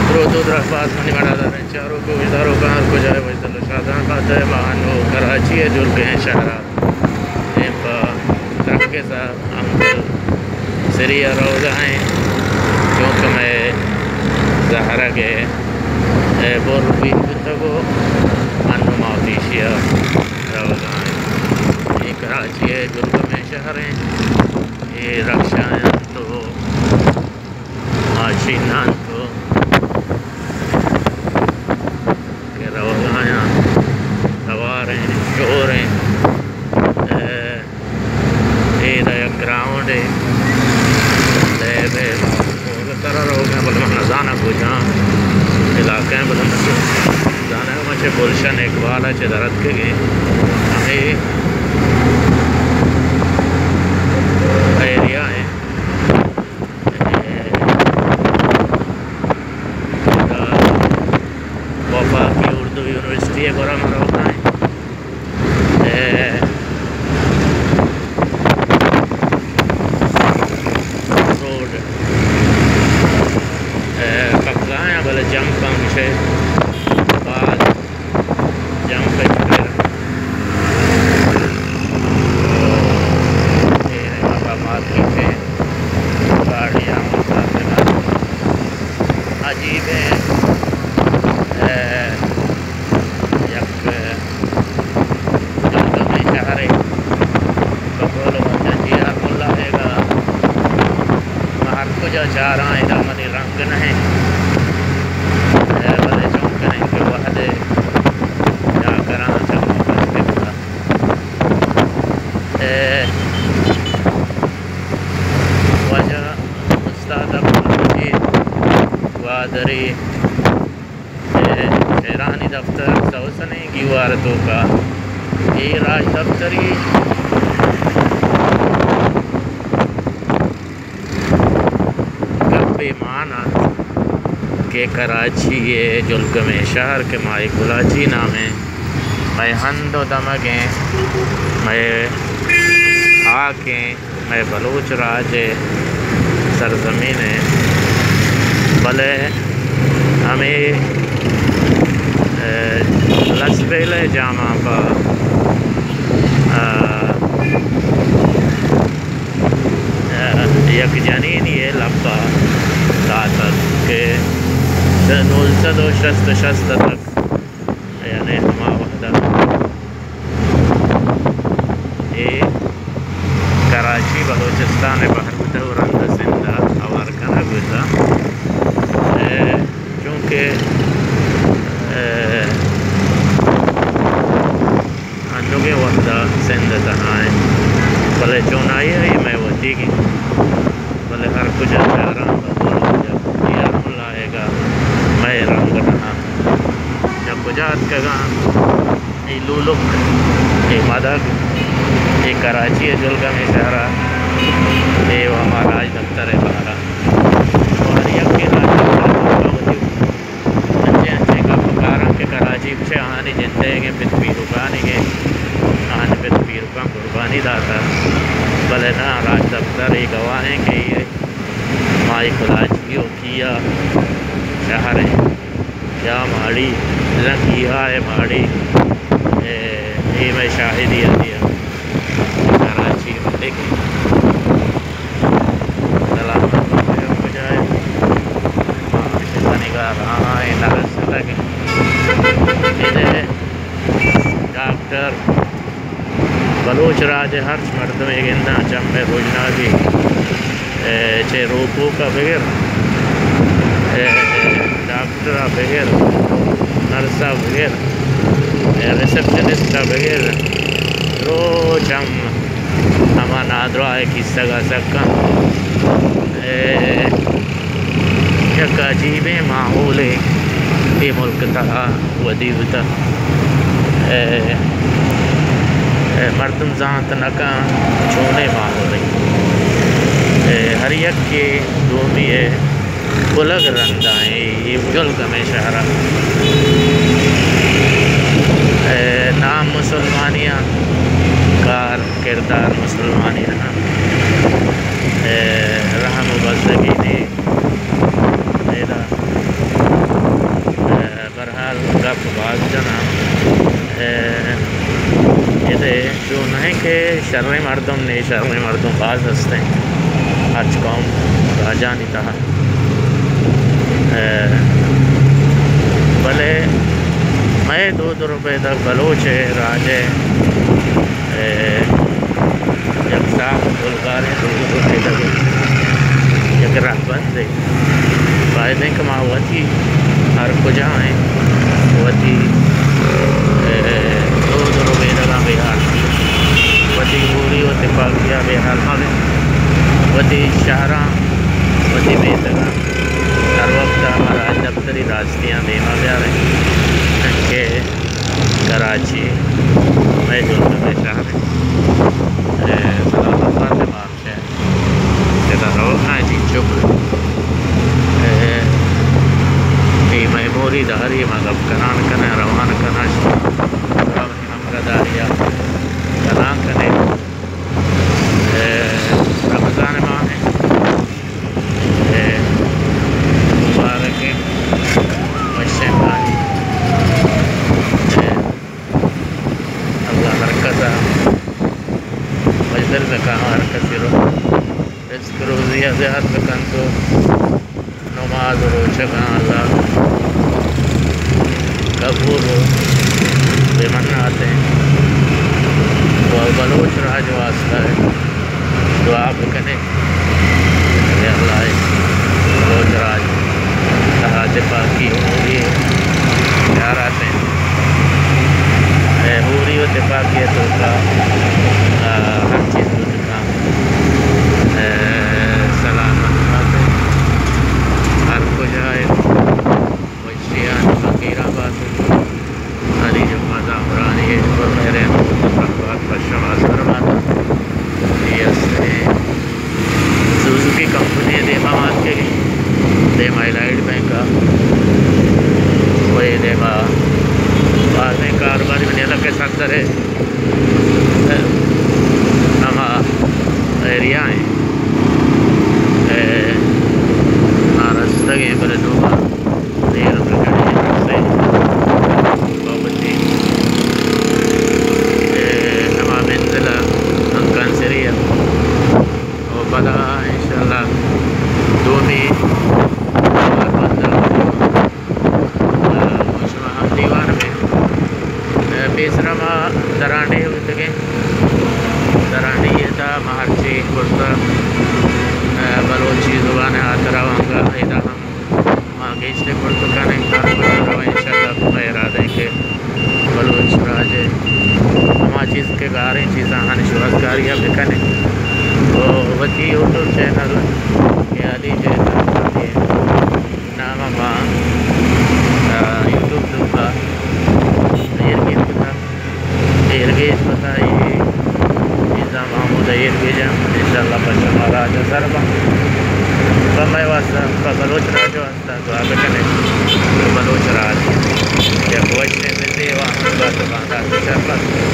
درود رفاس منی بڑا داریں چاروں کو اداروں کا ہر کو جائے وجدل شادان کا ہے بہانو کراچی ہے جل کے شہرہ ایم پا ترکے سا انکل سری روزہ ہیں کیونکہ میں زہرہ کے بور بھی بتگو انو مافیشیا روزہ ہیں یہ کراچی ہے جل میں شہر ہیں یہ رکشا ہیں تو آشینان تو سواریں شوریں گراؤنڈ ہے طرح رہو گے بلے میں نزانہ کو جہاں علاقے ہیں بلے میں جانا ہے مجھے گلشن اقبال ہے درد کے گئے ہمیں ایریا ہے وفاقی اردو یونیورسٹی ہے برا مرا ہوتا ہے روڈ قبضہ ہیں بلے جمپ کا مجھے بعد جمپ پہ چھوڑے میرے مقامات پیچھے گاڑیاں مسافرات عجیب ہیں چاہ رہا ہے دامنی رنگ نہیں بلے چونکنے کے وحدے جا کرانا چلو کرتے بڑا وجہ استاد عبدالمجید وادری شیرانی دفتر سوسنی کی واردوں کا یہ راج دفتری معنی کہ کراچی یہ جلکم شہر کے مائی گلاچی نام ہے میں ہند و دمگیں میں آکیں میں بلوچ راج سرزمین ہے بلے ہمیں لسبیل جامع پا یک جنین یہ لبا داتت کہ 960 تک یعنی ہما وحدہ یہ کراچی بلوچستان بحر بتا ورند زندہ اوار کنا گتا چونکہ انوگے وحدہ زندہ تہائیں بلے چونائی ہے میں وہ دیکھیں بلے ہر کچھ اچھارا جب یہ رم لائے گا میں رنگ رہا جب کجات کا گاں یہ لولک یہ مدک یہ کراچی ہے جلگہ میں شہرہ یہ ہمارا راج دفتر ہے بارا اور یک کے راج دفتر اچھے اچھے کا پکارا کہ کراچی پچھے آنی جنتے گے پت پیروکانی گے آن پت پیروکان قربانی داتا بلے نا راج دفتر یہ گواہیں کہ یہ مائی کلاچیوں کیا شہر ہے کیا ماڑی لنگیہا ہے ماڑی یہ میں شاہدی دیا کراچی میں دیکھیں سلامت ہو جائے نگاہ رہا ہے نرس لگیں یہ ڈاکٹر بلوچ راج ہرچ مردم ایک اندہ چمبے بھوجنا بھی چھے روپو کا بغیر ڈاکٹر بغیر نرسہ بغیر ریسپشنسٹ بغیر روچ ہما نادرہ آئے کی سگا سکا یک عجیب ماحول ہے یہ ملک تھا ودیو تھا مردم ذات نکا چھونے ماحول ہے ہر یک کے دومی ہے بلگ رندائیں یہ جلگ میں شہرہ نام مسلمانیاں کار کردار مسلمانی رہا رحم و بزدگی نے میرا باز جنا یہ جو نہیں کہ شرعی مردم نہیں شرعی مردم باز ہستے ہیں ہرچ قوم راجہ نہیں تھا بھلے میں 2 روپے تک بلوچ راجے یک صاحب بلغاریں 2 روپے تک یک رہ بندے فائدیں کما وتی ہر کجا ہیں وتی 2 روپے تک بہار وتی پوری وتی پاکیا بہار میں وتی شہراں وتی بے تگا ہر وقت ہمارا دفتری راستیاں دیما گیا رہے کہ کراچی میں دونوں میں شہر سلام اللہ سے معاف ہے جدا روحاں جی چکر میں موری داری مغب کنان کنے روان کناش ہمرداریا کنان کنے رمضان ماہ مبارک وشے ماہی اللہ حرکتا مجدر بکاہ حرکتی رو رزق روزیہ زیاد بکن تو نماز روچگاں اللہ قبول ہو بے مناتے ہیں وہ بلوچ راج واسطہ ہے دعا بکنے کہ اللہ بلوچ راج تحاج پاکی ہوری پیارات ہیں ہوری و تفاقی تو کا ہر چیز کا سلامت بات ہے ہر کو جائے وشیان فقیر آباد علی جمعہ عمرانی ہے اور میرے رحمت پشم آسر ماتا یہ سوزوکی کمپنی دیما مات کے دیما الائیڈ بینکا کوئی دیما بعد میں کاروباری میں نیلہ کے ساتھ ہے ہما ایریا ہیں نارستگیں بلے نوبا دیر رکھنے سے بابتی ہما منزلہ انکان سریہ اور بدا انشاءاللہ دومی اور منزل مشمع ہم دیوان میں بیسرہ ماہ درانڈے ہوتے گئے درانڈے یہ تھا مہرچی کرتا بلوچی زبان آترا وانگا ایدہ ہم ماگیشتے کرتا کانے کار کرتا رہا انشاءاللہ میں ارادہ ہے کہ بلوچ راجے ہما چیز کے گاریں چیزاں ہاں شوہزگاریاں بکنے تو وطی یوٹیوب چینل کہ علی جیتا نام ماں یوٹیوب دوگا ایرگیج بتائی نظام محمود ایرگیج انشاءاللہ پشم راجہ سربا بمائی واسطہ بلوچ راجہ واسطہ دعا بکنے بلوچ راج یا خوشنے میں دیوان بات باندھا شربت